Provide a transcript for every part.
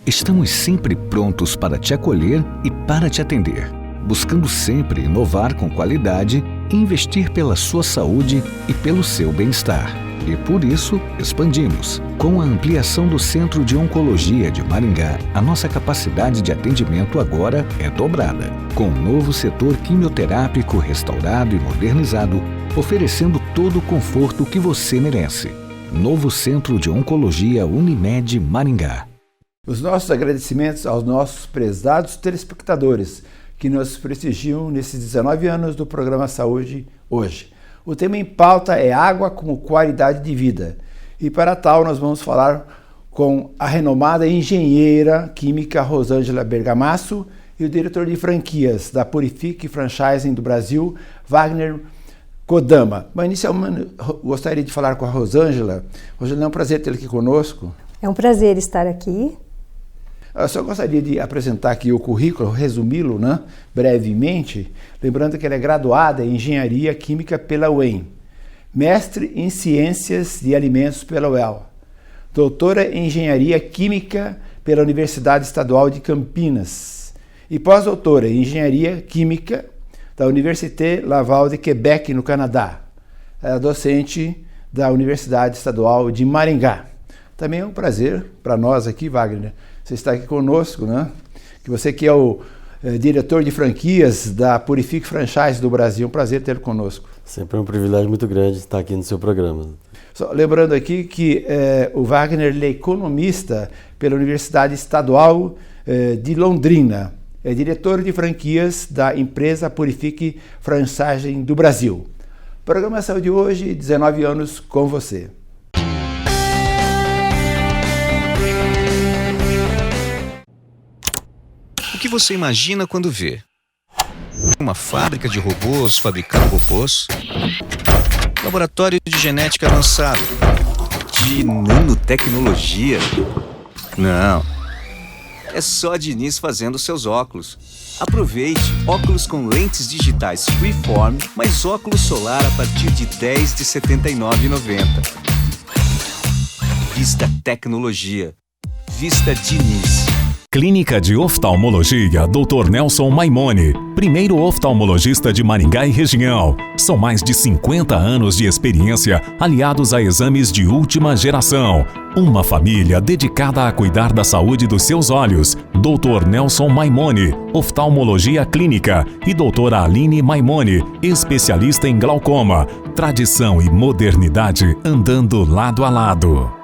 estamos sempre prontos para te acolher e para te atender, buscando sempre inovar com qualidade e investir pela sua saúde e pelo seu bem-estar. E por isso, expandimos. Com a ampliação do Centro de Oncologia de Maringá, a nossa capacidade de atendimento agora é dobrada. Com um novo setor quimioterápico restaurado e modernizado, oferecendo todo o conforto que você merece. Novo Centro de Oncologia Unimed Maringá. Os nossos agradecimentos aos nossos prezados telespectadores que nos prestigiam nesses 19 anos do programa Saúde Hoje. O tema em pauta é água como qualidade de vida. E para tal nós vamos falar com a renomada engenheira química Rosângela Bergamasso e o diretor de franquias da Purifique Franchising do Brasil, Wagner Kodama. Mas inicialmente gostaria de falar com a Rosângela. Rosângela, é um prazer tê-la aqui conosco. É um prazer estar aqui. Eu só gostaria de apresentar aqui o currículo, resumi-lo, né, brevemente, lembrando que ela é graduada em Engenharia Química pela UEM, mestre em Ciências de Alimentos pela UEL, doutora em Engenharia Química pela Universidade Estadual de Campinas e pós-doutora em Engenharia Química da Université Laval de Quebec, no Canadá. É docente da Universidade Estadual de Maringá. Também é um prazer para nós aqui, Wagner, você está aqui conosco, né? Que você que é o diretor de franquias da Purifique Franchise do Brasil, um prazer tê-lo conosco. Sempre é um privilégio muito grande estar aqui no seu programa. Só lembrando aqui que o Wagner é economista pela Universidade Estadual de Londrina, é diretor de franquias da empresa Purifique Franchising do Brasil. Programa Saúde Hoje, 19 anos com você. O que você imagina quando vê? Uma fábrica de robôs fabricando robôs? Laboratório de genética avançada? De nanotecnologia? Não. É só a Diniz fazendo seus óculos. Aproveite óculos com lentes digitais Freeform, mais óculos solar a partir de R$10 de R$ 79,90. Vista Tecnologia. Vista Diniz. Clínica de Oftalmologia Dr. Nelson Maimone, primeiro oftalmologista de Maringá e região. São mais de 50 anos de experiência aliados a exames de última geração. Uma família dedicada a cuidar da saúde dos seus olhos. Dr. Nelson Maimone, oftalmologia clínica, e doutora Aline Maimone, especialista em glaucoma. Tradição e modernidade andando lado a lado.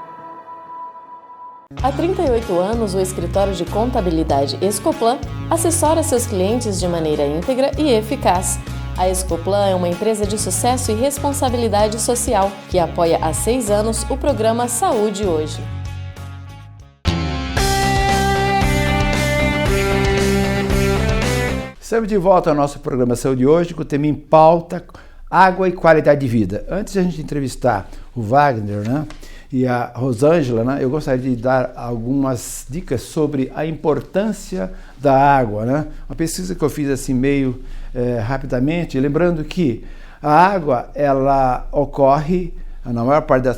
Há 38 anos, o escritório de contabilidade Escoplan assessora seus clientes de maneira íntegra e eficaz. A Escoplan é uma empresa de sucesso e responsabilidade social que apoia há 6 anos o programa Saúde Hoje. Estamos de volta ao nosso programa Saúde Hoje com o tema em pauta, água e qualidade de vida. Antes de a gente entrevistar o Wagner, né, e a Rosângela, né, eu gostaria de dar algumas dicas sobre a importância da água, né? Uma pesquisa que eu fiz assim meio rapidamente, lembrando que a água ela ocorre na maior parte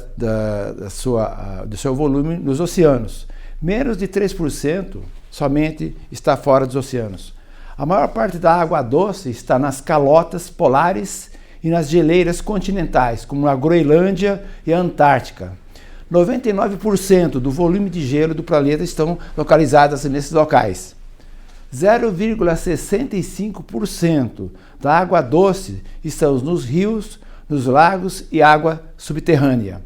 do seu volume nos oceanos. Menos de 3% somente está fora dos oceanos. A maior parte da água doce está nas calotas polares e nas geleiras continentais, como a Groenlândia e a Antártica. 99% do volume de gelo do planeta estão localizadas nesses locais. 0,65% da água doce estão nos rios, nos lagos e água subterrânea.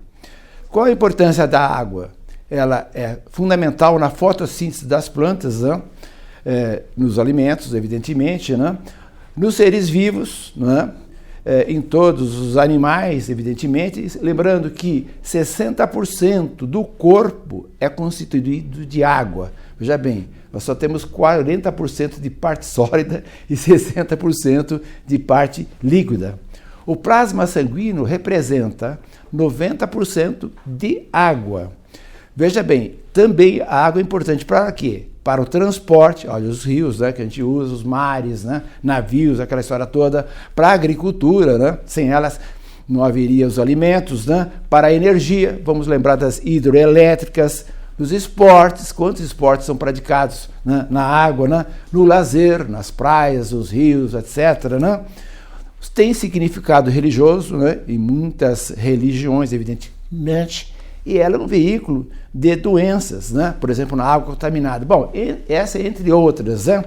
Qual a importância da água? Ela é fundamental na fotossíntese das plantas, né? Nos alimentos, evidentemente, né? Nos seres vivos, né? Em todos os animais, evidentemente, lembrando que 60% do corpo é constituído de água. Veja bem, nós só temos 40% de parte sólida e 60% de parte líquida. O plasma sanguíneo representa 90% de água. Veja bem, também a água é importante para quê? Para o transporte, olha, os rios, né, que a gente usa, os mares, né, navios, aquela história toda, para a agricultura, né, sem elas não haveria os alimentos, né, para a energia, vamos lembrar das hidroelétricas, nos esportes, quantos esportes são praticados, né, na água, né, no lazer, nas praias, nos rios, etc., né? Tem significado religioso, né, em muitas religiões, evidentemente, e ela é um veículo de doenças, né? Por exemplo, na água contaminada. Bom, essa entre outras, né?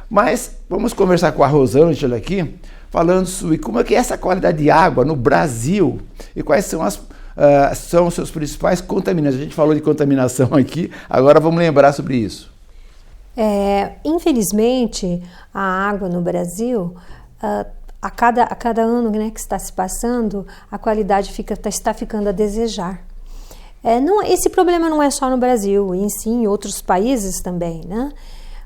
Mas vamos conversar com a Rosângela aqui, falando sobre como é que é essa qualidade de água no Brasil e quais são são os seus principais contaminantes. A gente falou de contaminação aqui, agora vamos lembrar sobre isso. Infelizmente, a água no Brasil, a cada ano, né, que está se passando, a qualidade está ficando a desejar. Esse problema não é só no Brasil, e sim em outros países também, né?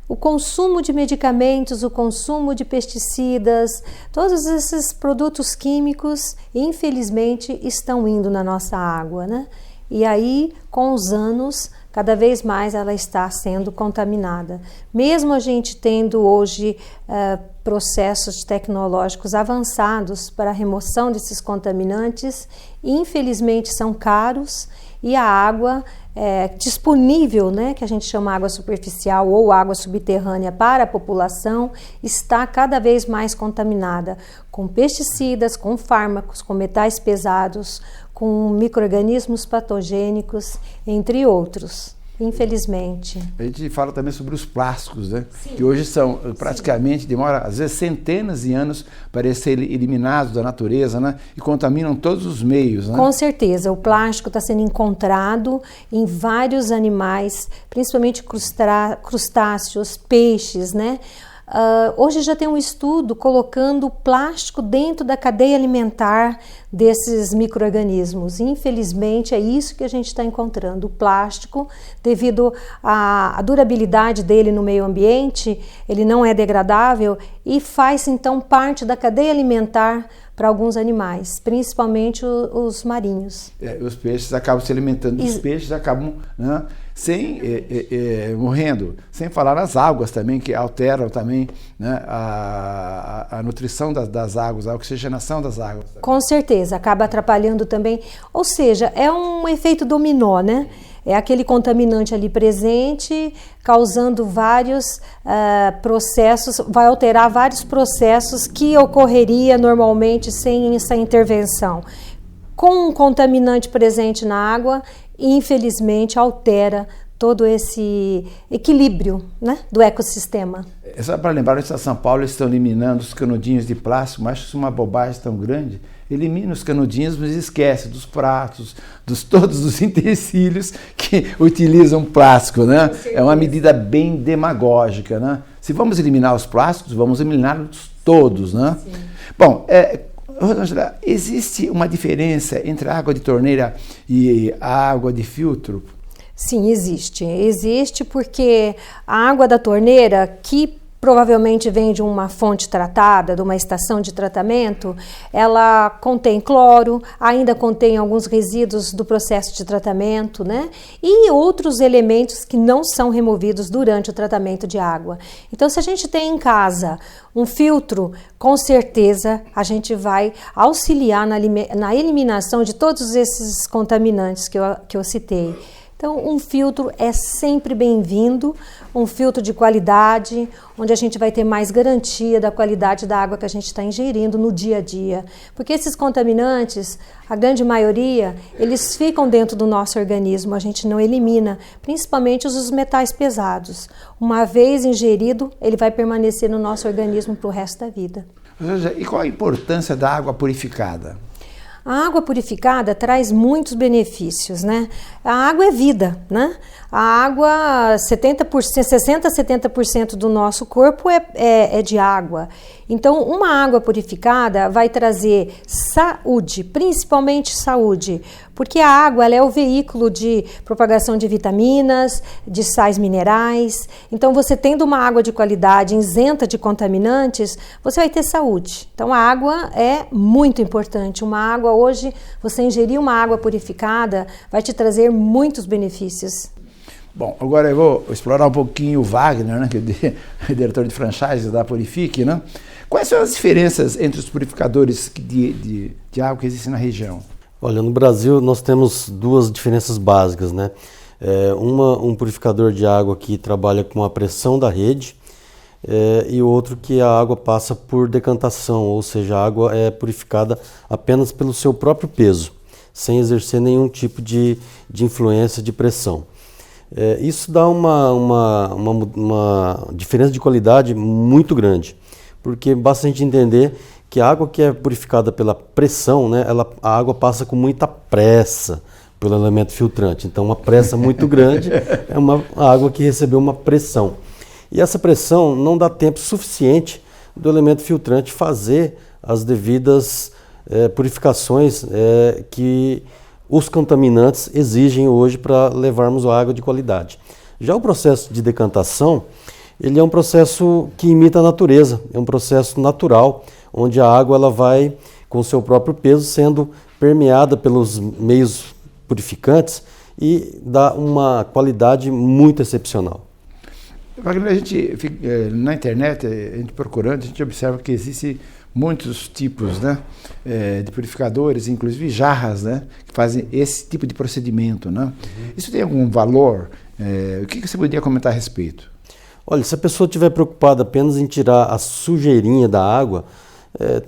O consumo de medicamentos, o consumo de pesticidas, todos esses produtos químicos, infelizmente, estão indo na nossa água, né? E aí, com os anos, cada vez mais ela está sendo contaminada. Mesmo a gente tendo hoje processos tecnológicos avançados para a remoção desses contaminantes, infelizmente são caros e a água disponível, né, que a gente chama água superficial ou água subterrânea para a população, está cada vez mais contaminada com pesticidas, com fármacos, com metais pesados, com micro-organismos patogênicos, entre outros, infelizmente. A gente fala também sobre os plásticos, né? Sim. Que hoje são praticamente, demora às vezes centenas de anos para serem eliminados da natureza, né? E contaminam todos os meios, né? Com certeza, o plástico está sendo encontrado em vários animais, principalmente crustáceos, peixes, né? Hoje já tem um estudo colocando o plástico dentro da cadeia alimentar desses micro-organismos. Infelizmente, é isso que a gente está encontrando. O plástico, devido à durabilidade dele no meio ambiente, ele não é degradável e faz, então, parte da cadeia alimentar para alguns animais, principalmente os marinhos. Os peixes acabam se alimentando dos peixes, acabam, né, morrendo. Sem falar nas águas também, que alteram também, né, a nutrição das águas, a oxigenação das águas. Com certeza, acaba atrapalhando também. Ou seja, é um efeito dominó, né? É aquele contaminante ali presente, causando vários processos, vai alterar vários processos que ocorreria normalmente sem essa intervenção. Com um contaminante presente na água, infelizmente altera todo esse equilíbrio, né, do ecossistema. Só para lembrar, no estado de São Paulo eles estão eliminando os canudinhos de plástico, mas isso é uma bobagem tão grande. Elimina os canudinhos, mas esquece dos pratos, todos os utensílios que utilizam plástico, né? É uma medida bem demagógica, né? Se vamos eliminar os plásticos, vamos eliminá-los todos, né? Sim. Bom, Rosângela, existe uma diferença entre a água de torneira e a água de filtro? Sim, existe. Existe porque a água da torneira, que provavelmente vem de uma fonte tratada, de uma estação de tratamento, ela contém cloro, ainda contém alguns resíduos do processo de tratamento, né? E outros elementos que não são removidos durante o tratamento de água. Então, se a gente tem em casa um filtro, com certeza a gente vai auxiliar na eliminação de todos esses contaminantes que eu citei. Então, um filtro é sempre bem-vindo, um filtro de qualidade, onde a gente vai ter mais garantia da qualidade da água que a gente está ingerindo no dia a dia. Porque esses contaminantes, a grande maioria, eles ficam dentro do nosso organismo, a gente não elimina, principalmente os metais pesados. Uma vez ingerido, ele vai permanecer no nosso organismo para o resto da vida. E qual a importância da água purificada? A água purificada traz muitos benefícios, né? A água é vida, né? A água, 60% a 70% do nosso corpo é de água. Então, uma água purificada vai trazer saúde, principalmente saúde, porque a água ela é o veículo de propagação de vitaminas, de sais minerais. Então, você tendo uma água de qualidade, isenta de contaminantes, você vai ter saúde. Então, a água é muito importante. Uma água hoje, você ingerir uma água purificada, vai te trazer muitos benefícios. Bom, agora eu vou explorar um pouquinho o Wagner, né, que é diretor de franchise da Purifique, né? Quais são as diferenças entre os purificadores de água que existem na região? Olha, no Brasil nós temos duas diferenças básicas, né? Um purificador de água que trabalha com a pressão da rede, e outro que a água passa por decantação, ou seja, a água é purificada apenas pelo seu próprio peso, sem exercer nenhum tipo de influência de pressão. Isso dá uma diferença de qualidade muito grande, porque basta a gente entender que a água que é purificada pela pressão, né, a água passa com muita pressa pelo elemento filtrante. Então, uma pressa muito grande é uma água que recebeu uma pressão. E essa pressão não dá tempo suficiente do elemento filtrante fazer as devidas purificações que os contaminantes exigem hoje para levarmos a água de qualidade. Já o processo de decantação, ele é um processo que imita a natureza, é um processo natural, onde a água ela vai, com o seu próprio peso, sendo permeada pelos meios purificantes e dá uma qualidade muito excepcional. A gente, na internet, a gente procurando, a gente observa que existem muitos tipos, né, de purificadores, inclusive jarras, né, que fazem esse tipo de procedimento, né? Isso tem algum valor? O que você poderia comentar a respeito? Olha, se a pessoa estiver preocupada apenas em tirar a sujeirinha da água,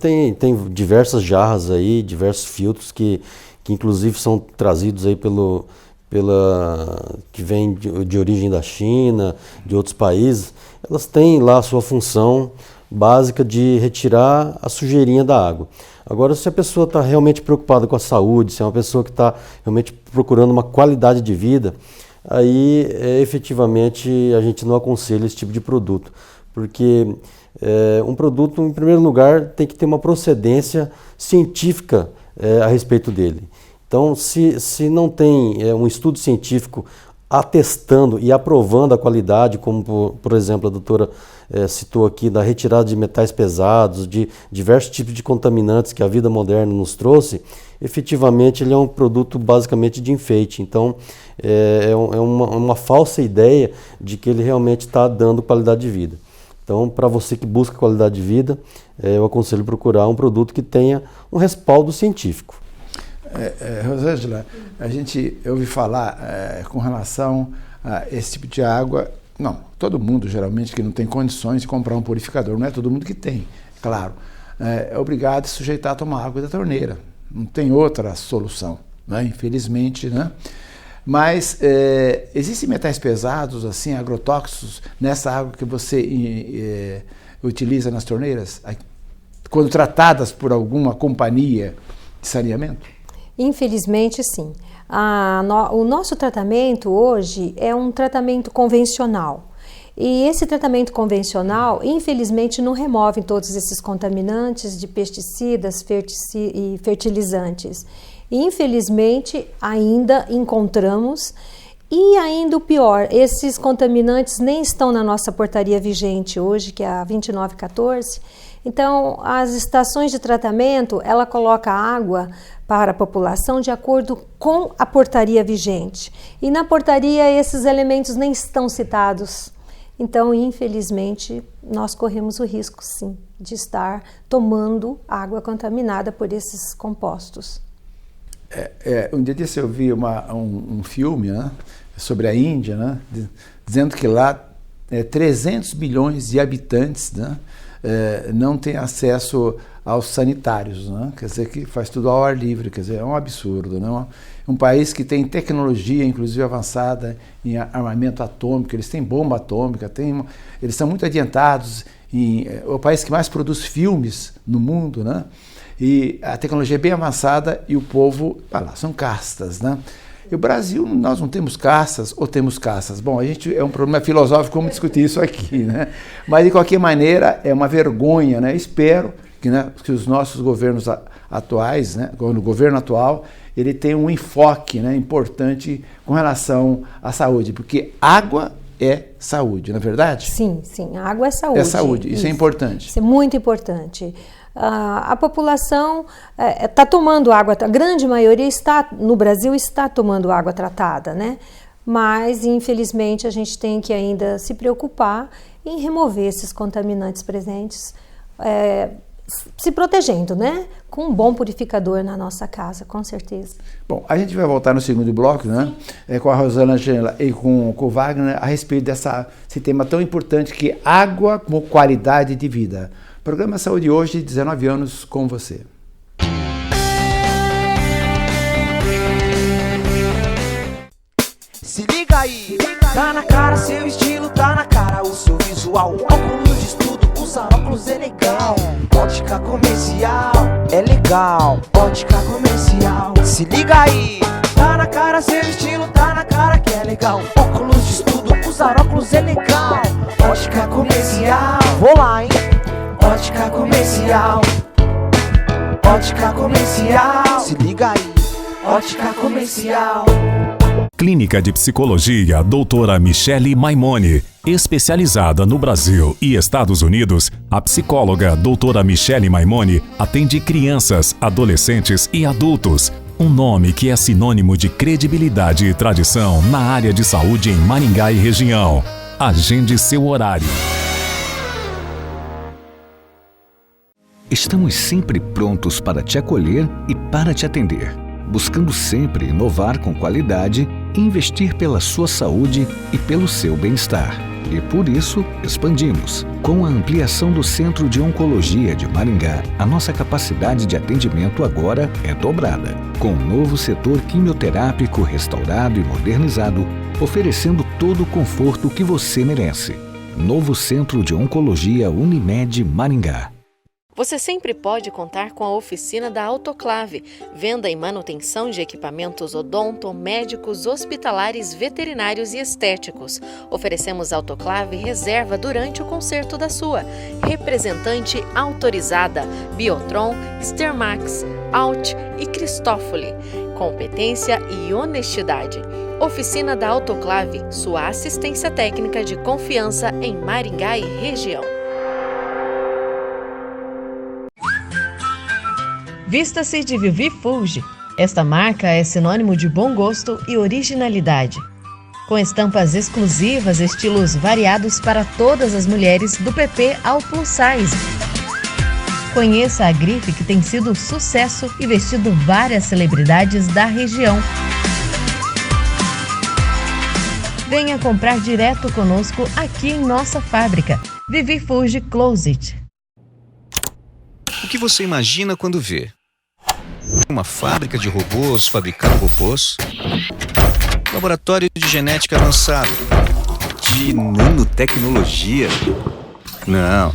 tem diversas jarras aí, diversos filtros que inclusive são trazidos aí que vem de origem da China, de outros países. Elas têm lá a sua função básica de retirar a sujeirinha da água. Agora, se a pessoa está realmente preocupada com a saúde, se é uma pessoa que está realmente procurando uma qualidade de vida, aí efetivamente a gente não aconselha esse tipo de produto, porque um produto, em primeiro lugar, tem que ter uma procedência científica a respeito dele. Então, se não tem um estudo científico atestando e aprovando a qualidade, como por exemplo a doutora citou aqui, da retirada de metais pesados, de diversos tipos de contaminantes que a vida moderna nos trouxe, efetivamente ele é um produto basicamente de enfeite. Então é uma falsa ideia de que ele realmente está dando qualidade de vida. Então, para você que busca qualidade de vida, eu aconselho procurar um produto que tenha um respaldo científico. Rosângela, a gente ouve falar com relação a esse tipo de água. Não, todo mundo geralmente que não tem condições de comprar um purificador, não é todo mundo que tem, claro, é obrigado a se sujeitar a tomar água da torneira. Não tem outra solução, né? Infelizmente, né? Mas existem metais pesados, assim, agrotóxicos, nessa água que você utiliza nas torneiras, quando tratadas por alguma companhia de saneamento? Infelizmente, sim. O nosso tratamento hoje é um tratamento convencional. E esse tratamento convencional, infelizmente, não remove todos esses contaminantes de pesticidas e fertilizantes. Infelizmente, ainda encontramos, e ainda o pior, esses contaminantes nem estão na nossa portaria vigente hoje, que é a 2914. Então, as estações de tratamento, ela coloca água para a população de acordo com a portaria vigente. E na portaria esses elementos nem estão citados. Então, infelizmente, nós corremos o risco, sim, de estar tomando água contaminada por esses compostos. Um dia desse eu vi um filme, né, sobre a Índia, né, dizendo que lá 300 milhões de habitantes, né, não têm acesso aos sanitários, né? Quer dizer, que faz tudo ao ar livre, quer dizer, é um absurdo, né? Um país que tem tecnologia, inclusive avançada em armamento atômico, eles têm bomba atômica, eles são muito adiantados, é o país que mais produz filmes no mundo, né? E a tecnologia é bem avançada e o povo, lá, são castas, né? E o Brasil, nós não temos castas ou temos castas? Bom, é um problema filosófico como discutir isso aqui, né? Mas, de qualquer maneira, é uma vergonha, né? Espero que os nossos governos atuais, né? O governo atual, ele tenha um enfoque, né, importante com relação à saúde, porque água é saúde, não é verdade? Sim, a água é saúde. É saúde, isso é importante. Isso é muito importante. A população está tomando água, a grande maioria no Brasil está tomando água tratada, né? Mas, infelizmente, a gente tem que ainda se preocupar em remover esses contaminantes presentes. se protegendo, né? Com um bom purificador na nossa casa, com certeza. Bom, a gente vai voltar no segundo bloco, né? Com a Rosângela e com o Wagner a respeito desse tema tão importante que é água como qualidade de vida. Programa Saúde Hoje, 19 anos com você. Se liga aí, tá na cara seu estilo, tá na cara o seu visual. Óculos de estudo, usar óculos é legal. Ótica comercial, é legal. Ótica comercial, se liga aí, tá na cara seu estilo, tá na cara que é legal. Óculos de estudo, usar óculos é legal. Ótica comercial, vou lá, hein. Ótica comercial, ótica comercial, se liga aí, ótica comercial. Clínica de Psicologia Doutora Michele Maimone. Especializada no Brasil e Estados Unidos, a psicóloga Doutora Michele Maimone atende crianças, adolescentes e adultos. Um nome que é sinônimo de credibilidade e tradição na área de saúde em Maringá e região. Agende seu horário. Estamos sempre prontos para te acolher e para te atender, buscando sempre inovar com qualidade e investir pela sua saúde e pelo seu bem-estar. E por isso, expandimos. Com a ampliação do Centro de Oncologia de Maringá, a nossa capacidade de atendimento agora é dobrada, com um novo setor quimioterápico restaurado e modernizado, oferecendo todo o conforto que você merece. Novo Centro de Oncologia Unimed Maringá. Você sempre pode contar com a oficina da Autoclave, venda e manutenção de equipamentos odonto, médicos, hospitalares, veterinários e estéticos. Oferecemos Autoclave reserva durante o conserto da sua. Representante autorizada, Biotron, Stermax, Alt e Cristófoli. Competência e honestidade. Oficina da Autoclave, sua assistência técnica de confiança em Maringá e região. Vista-se de Vivi Fulge. Esta marca é sinônimo de bom gosto e originalidade. Com estampas exclusivas, estilos variados para todas as mulheres, do PP ao plus size. Conheça a grife que tem sido sucesso e vestido várias celebridades da região. Venha comprar direto conosco aqui em nossa fábrica. Vivi Fulge Closet. O que você imagina quando vê? Uma fábrica de robôs fabricando robôs? Laboratório de genética avançada? De nanotecnologia? Não.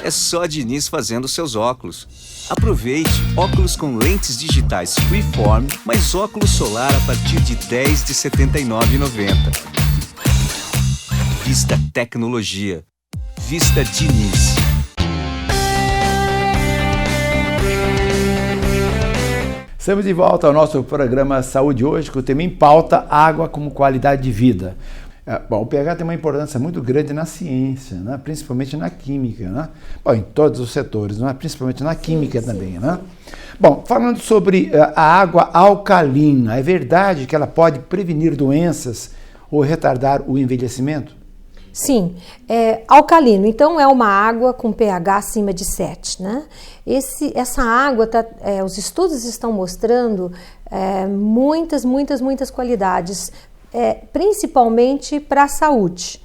É só a Diniz fazendo seus óculos. Aproveite óculos com lentes digitais Freeform, mais óculos solar a partir de R$ 10,79,90. Vista Tecnologia. Vista Diniz. Estamos de volta ao nosso programa Saúde Hoje, com o tema em pauta, água como qualidade de vida. Bom, o pH tem uma importância muito grande na ciência, né? Principalmente na química, né? Bom, em todos os setores, né? Principalmente na química também, né? Bom, falando sobre a água alcalina, é verdade que ela pode prevenir doenças ou retardar o envelhecimento? Sim, alcalino, então é uma água com pH acima de 7, né? Essa água, os estudos estão mostrando muitas qualidades, principalmente para a saúde.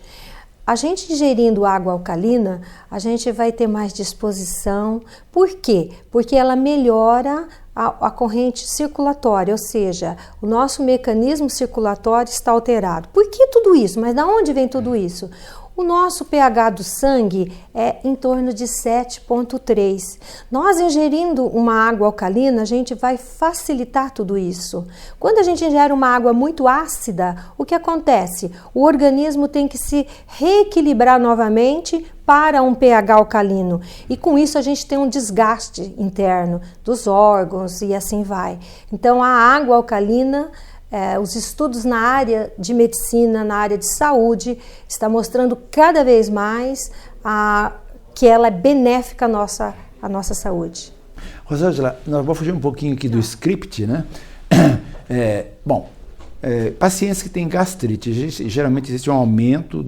A gente ingerindo água alcalina, a gente vai ter mais disposição. Por quê? Porque ela melhora a corrente circulatória, ou seja, o nosso mecanismo circulatório está alterado. Por que tudo isso? Mas de onde vem tudo isso? O nosso pH do sangue é em torno de 7,3. Nós ingerindo uma água alcalina, a gente vai facilitar tudo isso. Quando a gente ingere uma água muito ácida, o que acontece? O organismo tem que se reequilibrar novamente para um pH alcalino. E com isso a gente tem um desgaste interno dos órgãos e assim vai. Então a água alcalina, os estudos na área de medicina, na área de saúde, está mostrando cada vez mais que ela é benéfica à nossa saúde. Rosângela, nós vamos fugir um pouquinho aqui do script, né? Bom, pacientes que têm gastrite, geralmente existe um aumento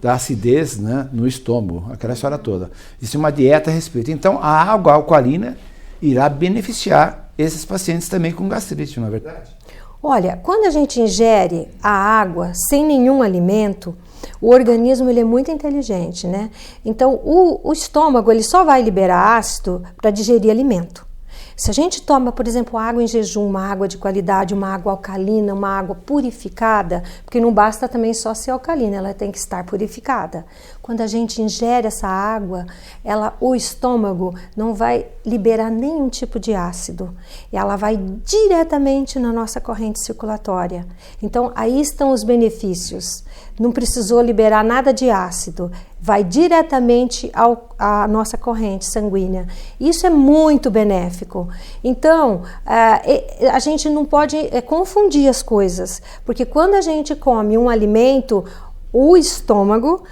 da acidez, né, no estômago, aquela história toda. Existe uma dieta a respeito. Então, a água alcalina irá beneficiar esses pacientes também com gastrite, não é verdade? Olha, quando a gente ingere a água sem nenhum alimento, o organismo ele é muito inteligente, né? Então, o estômago ele só vai liberar ácido para digerir alimento. Se a gente toma, por exemplo, água em jejum, uma água de qualidade, uma água alcalina, uma água purificada, porque não basta também só ser alcalina, ela tem que estar purificada. Quando a gente ingere essa água, o estômago não vai liberar nenhum tipo de ácido. Ela vai diretamente na nossa corrente circulatória. Então, aí estão os benefícios. Não precisou liberar nada de ácido. Vai diretamente à nossa corrente sanguínea. Isso é muito benéfico. Então, a gente não pode confundir as coisas, porque quando a gente come um alimento, o estômago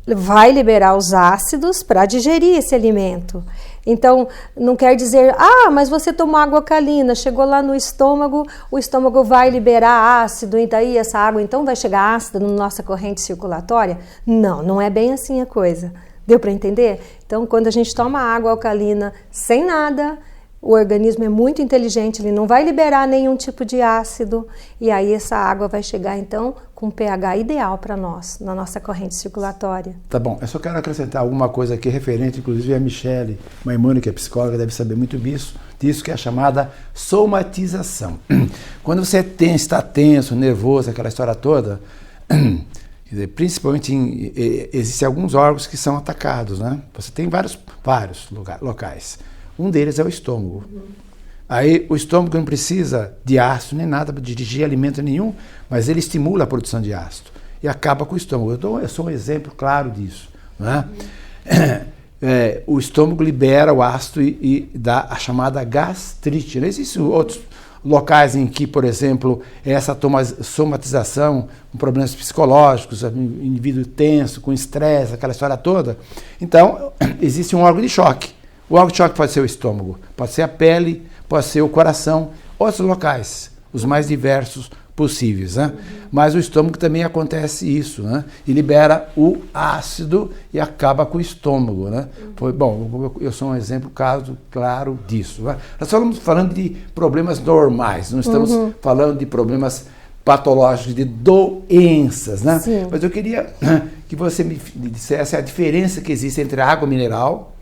vai liberar os ácidos para digerir esse alimento. Então, não quer dizer, mas você tomou água alcalina, chegou lá no estômago, o estômago vai liberar ácido, e daí essa água então vai chegar ácida na nossa corrente circulatória? Não, não é bem assim a coisa. Deu para entender? Então, quando a gente toma água alcalina sem nada, o organismo é muito inteligente, ele não vai liberar nenhum tipo de ácido, e aí essa água vai chegar então com pH ideal para nós, na nossa corrente circulatória. Tá bom, eu só quero acrescentar alguma coisa aqui referente, inclusive a Michele Maimone, que é psicóloga, deve saber muito disso, que é a chamada somatização. Quando você está tenso, nervoso, aquela história toda, principalmente existem alguns órgãos que são atacados, né? Você tem vários locais. Um deles é o estômago. Aí o estômago não precisa de ácido nem nada para dirigir alimento nenhum, mas ele estimula a produção de ácido e acaba com o estômago. Eu sou um exemplo claro disso. Né? O estômago libera o ácido e dá a chamada gastrite. Não existem outros locais em que, por exemplo, essa somatização, com problemas psicológicos, indivíduo tenso, com estresse, aquela história toda. Então, existe um órgão de choque. O órgão de choque pode ser o estômago, pode ser a pele, pode ser o coração, outros locais, os mais diversos possíveis, né? Mas o estômago também acontece isso, né? E libera o ácido e acaba com o estômago, né? Eu sou um exemplo claro disso. Né? Nós estamos falando de problemas normais, não estamos falando de problemas patológicos, de doenças, né? Sim. Mas eu queria que você me dissesse a diferença que existe entre a água mineral,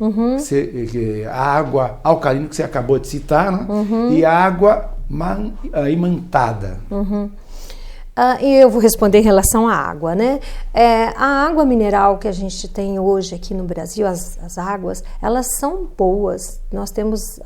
a água alcalina que você acabou de citar, né? E a água imantada. E eu vou responder em relação à água, né? A água mineral que a gente tem hoje aqui no Brasil, as águas, elas são boas. Nós temos,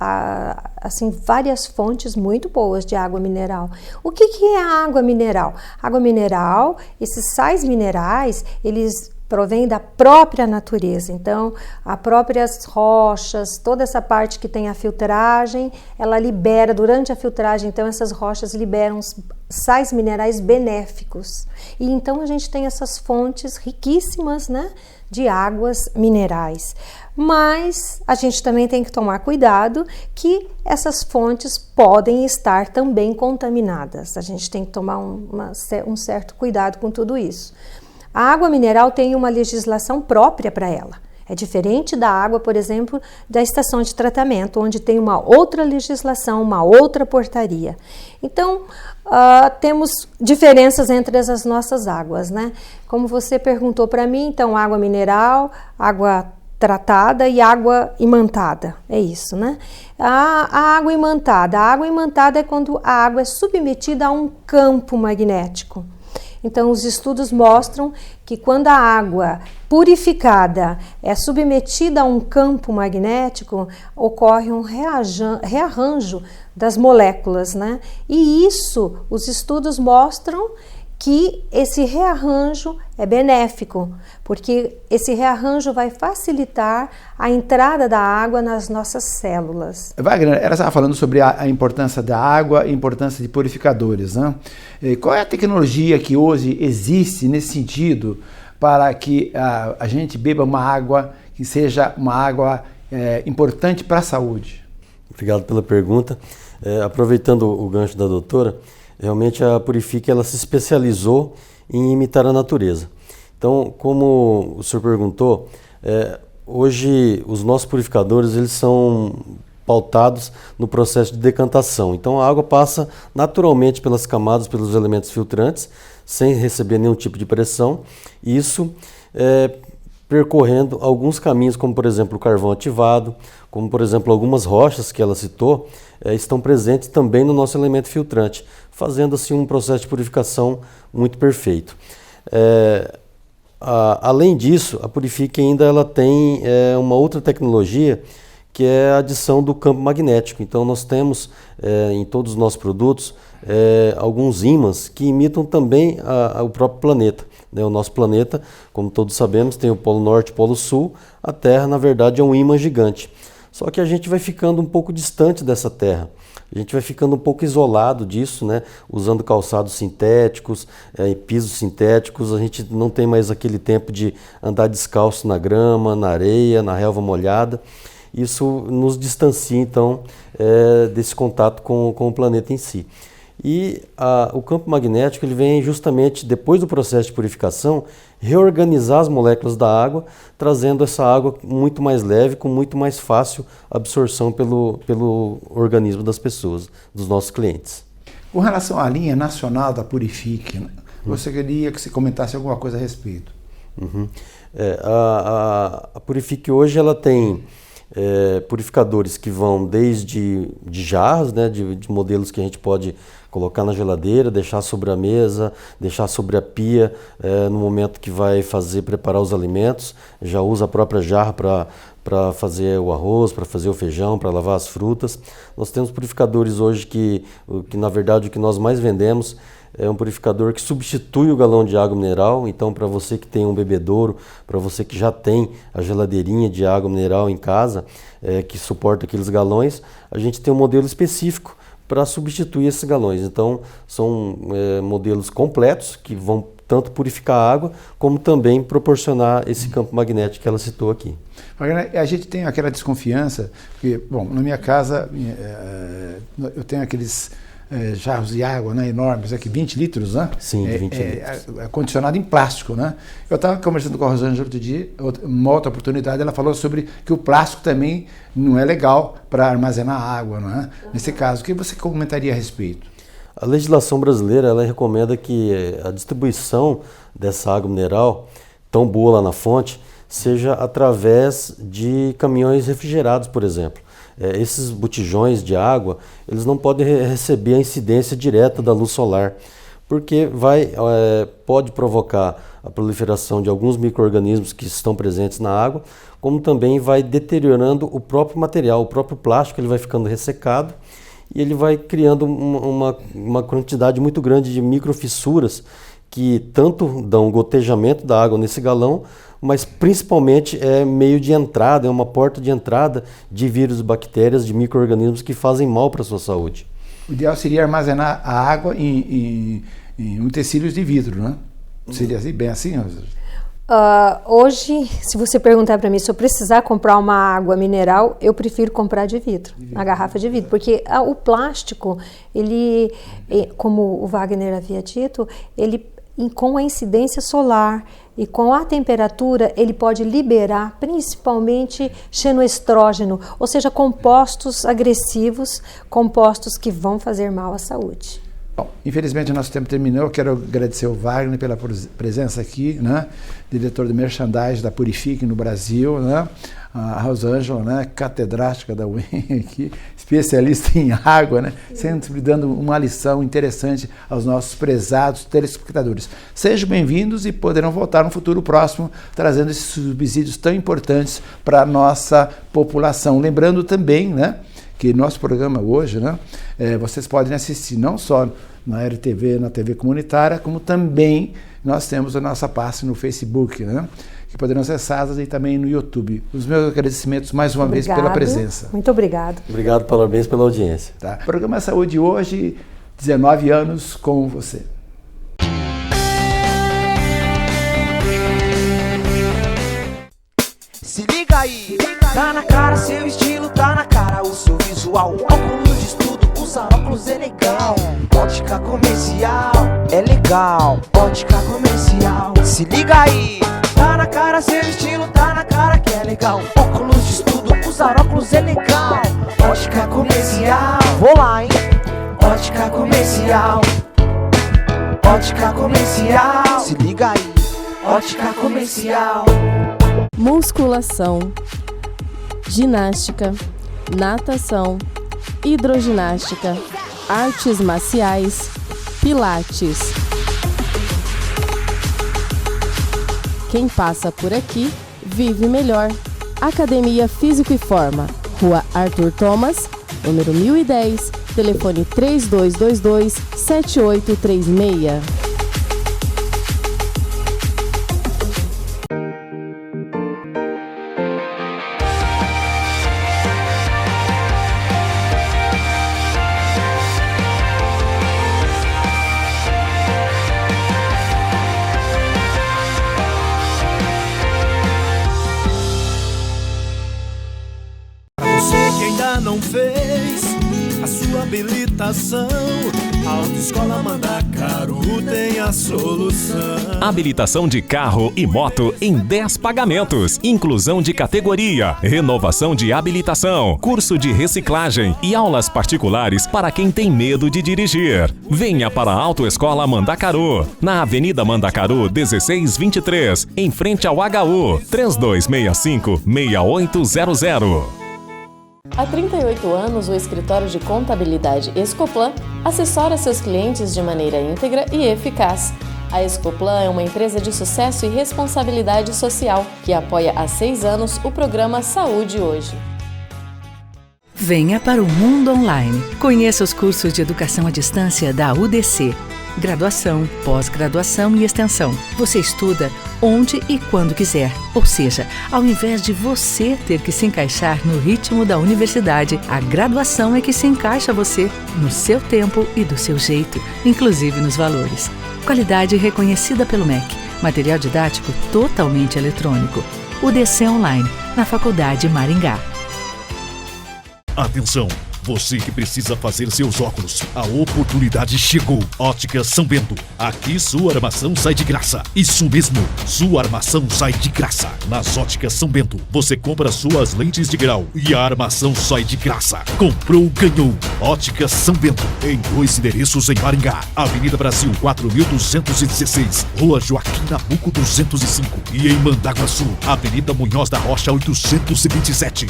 assim, várias fontes muito boas de água mineral. O que é a água mineral? Água mineral, esses sais minerais, eles provém da própria natureza. Então, as próprias rochas, toda essa parte que tem a filtragem, ela libera, durante a filtragem, então essas rochas liberam sais minerais benéficos. E então a gente tem essas fontes riquíssimas, né, de águas minerais. Mas a gente também tem que tomar cuidado que essas fontes podem estar também contaminadas. A gente tem que tomar um certo cuidado com tudo isso. A água mineral tem uma legislação própria para ela. É diferente da água, por exemplo, da estação de tratamento, onde tem uma outra legislação, uma outra portaria. Então, temos diferenças entre as nossas águas, né? Como você perguntou para mim, então, água mineral, água tratada e água imantada, é isso, né? A água imantada é quando a água é submetida a um campo magnético. Então, os estudos mostram que quando a água purificada é submetida a um campo magnético, ocorre um rearranjo das moléculas, né? E isso, os estudos mostram que esse rearranjo é benéfico, porque esse rearranjo vai facilitar a entrada da água nas nossas células. Wagner, ela estava falando sobre a importância da água e a importância de purificadores, né? Qual é a tecnologia que hoje existe nesse sentido para que a gente beba uma água que seja uma água importante para a saúde? Obrigado pela pergunta. Aproveitando o gancho da doutora, Realmente a Purifique ela se especializou em imitar a natureza. Então, como o senhor perguntou, hoje os nossos purificadores eles são pautados no processo de decantação. Então a água passa naturalmente pelas camadas, pelos elementos filtrantes, sem receber nenhum tipo de pressão. Isso percorrendo alguns caminhos, como por exemplo o carvão ativado, como por exemplo algumas rochas que ela citou, estão presentes também no nosso elemento filtrante, fazendo assim um processo de purificação muito perfeito. Além disso, a Purifique ainda ela tem uma outra tecnologia, que é a adição do campo magnético. Então nós temos em todos os nossos produtos alguns ímãs que imitam também o próprio planeta. O nosso planeta, como todos sabemos, tem o Polo Norte e o Polo Sul. A Terra, na verdade, é um ímã gigante. Só que a gente vai ficando um pouco distante dessa Terra. A gente vai ficando um pouco isolado disso, né? Usando calçados sintéticos, pisos sintéticos. A gente não tem mais aquele tempo de andar descalço na grama, na areia, na relva molhada. Isso nos distancia, então, desse contato com o planeta em si. E o campo magnético ele vem justamente, depois do processo de purificação, reorganizar as moléculas da água, trazendo essa água muito mais leve, com muito mais fácil absorção pelo organismo das pessoas, dos nossos clientes. Com relação à linha nacional da Purifique, você queria que você comentasse alguma coisa a respeito? A Purifique hoje ela tem purificadores que vão desde de jarras, né, de modelos que a gente pode colocar na geladeira, deixar sobre a mesa, deixar sobre a pia no momento que vai preparar os alimentos, já usa a própria jarra para fazer o arroz, para fazer o feijão, para lavar as frutas. Nós temos purificadores hoje que na verdade o que nós mais vendemos é um purificador que substitui o galão de água mineral. Então, para você que tem um bebedouro, para você que já tem a geladeirinha de água mineral em casa, que suporta aqueles galões, a gente tem um modelo específico para substituir esses galões. Então, são modelos completos que vão tanto purificar a água, como também proporcionar esse campo magnético que ela citou aqui. A gente tem aquela desconfiança, porque, bom, na minha casa eu tenho aqueles jarros de água, né, enormes, aqui 20 litros, né? Sim, 20 litros. Acondicionado em plástico, né? Eu estava conversando com a Rosângela outro dia, uma outra oportunidade, ela falou sobre que o plástico também não é legal para armazenar água, não é? Nesse caso, o que você comentaria a respeito? A legislação brasileira, ela recomenda que a distribuição dessa água mineral, tão boa lá na fonte, seja através de caminhões refrigerados, por exemplo. Esses botijões de água, eles não podem receber a incidência direta da luz solar, porque pode provocar a proliferação de alguns micro-organismos que estão presentes na água, como também vai deteriorando o próprio material, o próprio plástico, ele vai ficando ressecado e ele vai criando uma quantidade muito grande de microfissuras que tanto dão gotejamento da água nesse galão, mas principalmente é meio de entrada, é uma porta de entrada de vírus, bactérias, de micro-organismos que fazem mal para a sua saúde. O ideal seria armazenar a água em utensílios de vidro, né? Seria assim, bem assim? Hoje, se você perguntar para mim se eu precisar comprar uma água mineral, eu prefiro comprar de vidro, a garrafa de vidro, porque o plástico, ele, como o Wagner havia dito, ele com a incidência solar e com a temperatura, ele pode liberar principalmente xenoestrógeno, ou seja, compostos agressivos, compostos que vão fazer mal à saúde. Bom, infelizmente o nosso tempo terminou. Eu quero agradecer ao Wagner pela presença aqui, né? Diretor de merchandising da Purifique no Brasil, né? A Rosângela, né? Catedrática da UEM aqui, especialista em água, né? Sempre dando uma lição interessante aos nossos prezados telespectadores. Sejam bem-vindos e poderão voltar no futuro próximo trazendo esses subsídios tão importantes para a nossa população. Lembrando também, né, que nosso programa hoje, né, vocês podem assistir não só na RTV, na TV comunitária, como também nós temos a nossa página no Facebook, né, que poderão ser acessadas e também no YouTube. Os meus agradecimentos mais uma vez pela presença. Muito obrigado. Obrigado, parabéns pela audiência. Tá. Programa Saúde hoje, 19 anos com você. Se liga aí, tá na cara, seu estilo tá na cara, o seu visual, óculos de estudo, usar óculos é legal. Ótica comercial é legal. Ótica comercial, se liga aí. Tá na cara seu estilo, tá na cara que é legal. Óculos de estudo, usar óculos é legal. Ótica comercial, vou lá, hein. Ótica comercial, ótica comercial, se liga aí. Ótica comercial. Musculação, ginástica, natação, hidroginástica, artes marciais, pilates. Quem passa por aqui vive melhor. Academia Físico e Forma, Rua Arthur Thomas, número 1010, telefone 3222-7836. Não fez a sua habilitação, a Autoescola Mandacaru tem a solução. Habilitação de carro e moto em 10 pagamentos, inclusão de categoria, renovação de habilitação, curso de reciclagem e aulas particulares para quem tem medo de dirigir. Venha para a Autoescola Mandacaru, na Avenida Mandacaru 1623, em frente ao HU, 3265-6800. Há 38 anos, o escritório de contabilidade Escoplan assessora seus clientes de maneira íntegra e eficaz. A Escoplan é uma empresa de sucesso e responsabilidade social que apoia há 6 anos o programa Saúde Hoje. Venha para o mundo online. Conheça os cursos de educação à distância da UDC. Graduação, pós-graduação e extensão. Você estuda onde e quando quiser. Ou seja, ao invés de você ter que se encaixar no ritmo da universidade, a graduação é que se encaixa você, no seu tempo e do seu jeito, inclusive nos valores. Qualidade reconhecida pelo MEC. Material didático totalmente eletrônico. UDC Online, na Faculdade Maringá. Atenção! Você que precisa fazer seus óculos, a oportunidade chegou. Ótica São Bento. Aqui sua armação sai de graça. Isso mesmo, sua armação sai de graça. Nas Óticas São Bento, você compra suas lentes de grau e a armação sai de graça. Comprou, ganhou. Ótica São Bento, em 2 endereços em Maringá. Avenida Brasil 4216, Rua Joaquim Nabuco 205 e em Mandaguaçu, Avenida Munhoz da Rocha 827.